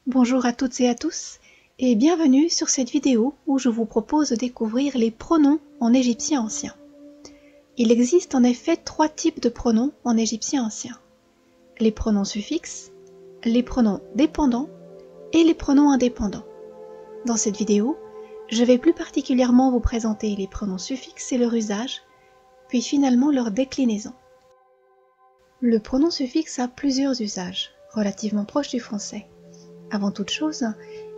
Bonjour à toutes et à tous et bienvenue sur cette vidéo où je vous propose de découvrir les pronoms en égyptien ancien. Il existe en effet 3 types de pronoms en égyptien ancien. Les pronoms suffixes, les pronoms dépendants et les pronoms indépendants. Dans cette vidéo, je vais plus particulièrement vous présenter les pronoms suffixes et leur usage, puis finalement leur déclinaison. Le pronom suffixe a plusieurs usages, relativement proches du français. Avant toute chose,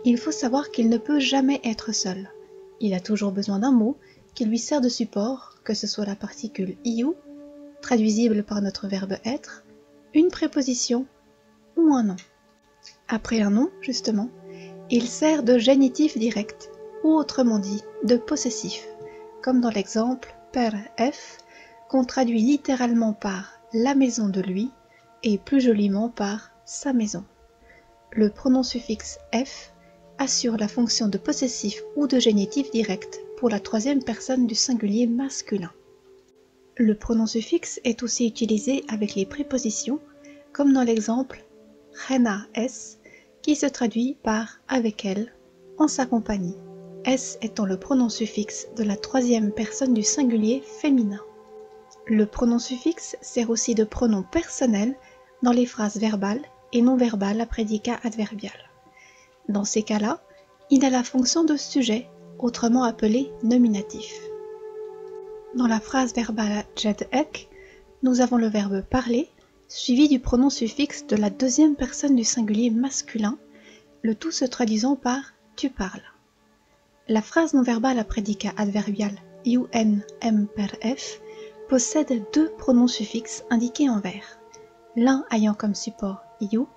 il faut savoir qu'il ne peut jamais être seul. Il a toujours besoin d'un mot qui lui sert de support, que ce soit la particule iou, traduisible par notre verbe être, une préposition ou un nom. Après un nom, justement, il sert de génitif direct, ou autrement dit, de possessif, comme dans l'exemple per F, qu'on traduit littéralement par la maison de lui, et plus joliment par sa maison. Le pronom suffixe F assure la fonction de possessif ou de génitif direct pour la troisième personne du singulier masculin. Le pronom suffixe est aussi utilisé avec les prépositions, comme dans l'exemple Rena S, qui se traduit par avec elle, en sa compagnie, S étant le pronom suffixe de la troisième personne du singulier féminin. Le pronom suffixe sert aussi de pronom personnel dans les phrases verbales et non verbales à prédicat adverbial. Dans ces cas-là, il a la fonction de sujet, autrement appelé nominatif. Dans la phrase verbale jed ek, nous avons le verbe parler, suivi du pronom suffixe de la deuxième personne du singulier masculin, le tout se traduisant par tu parles. La phrase non verbale à prédicat adverbial un m per f possède 2 pronoms suffixes indiqués en vert, l'un ayant comme support you,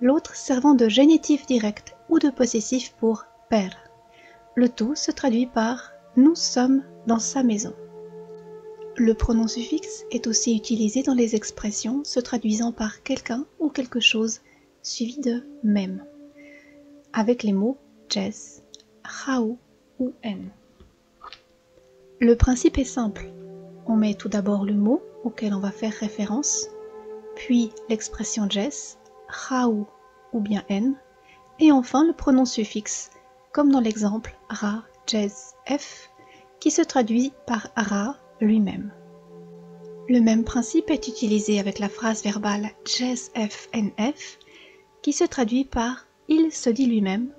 l'autre servant de génitif direct ou de possessif pour per. Le tout se traduit par nous sommes dans sa maison. Le pronom suffixe est aussi utilisé dans les expressions se traduisant par quelqu'un ou quelque chose suivi de même, avec les mots jes, raou ou en. Le principe est simple. On met tout d'abord le mot auquel on va faire référence, puis l'expression jes, raou ou bien en, et enfin le pronom suffixe, comme dans l'exemple ra, jes, f, qui se traduit par ra lui-même. Le même principe est utilisé avec la phrase verbale jes f nf, qui se traduit par il se dit lui-même,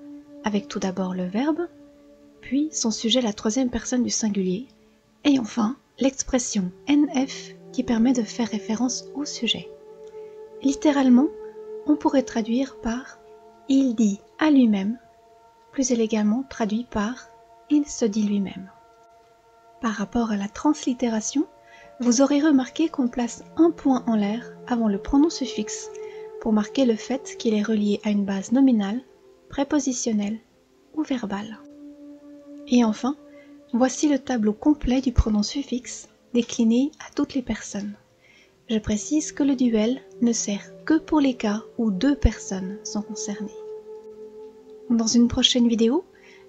avec tout d'abord le verbe, puis son sujet la troisième personne du singulier, et enfin l'expression nf qui permet de faire référence au sujet. Littéralement, on pourrait traduire par « il dit à lui-même », plus élégamment traduit par « il se dit lui-même ». Par rapport à la translittération, vous aurez remarqué qu'on place un point en l'air avant le pronom suffixe pour marquer le fait qu'il est relié à une base nominale, prépositionnelle ou verbale. Et enfin, voici le tableau complet du pronom suffixe décliné à toutes les personnes. Je précise que le duel ne sert que pour les cas où 2 personnes sont concernées. Dans une prochaine vidéo,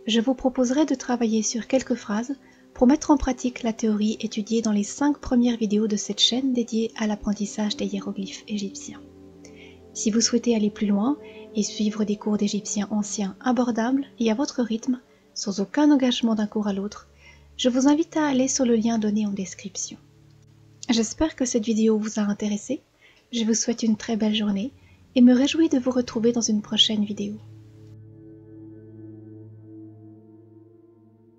je vous proposerai de travailler sur quelques phrases pour mettre en pratique la théorie étudiée dans les 5 premières vidéos de cette chaîne dédiée à l'apprentissage des hiéroglyphes égyptiens. Si vous souhaitez aller plus loin et suivre des cours d'égyptien ancien abordables et à votre rythme, sans aucun engagement d'un cours à l'autre, je vous invite à aller sur le lien donné en description. J'espère que cette vidéo vous a intéressé, je vous souhaite une très belle journée et me réjouis de vous retrouver dans une prochaine vidéo.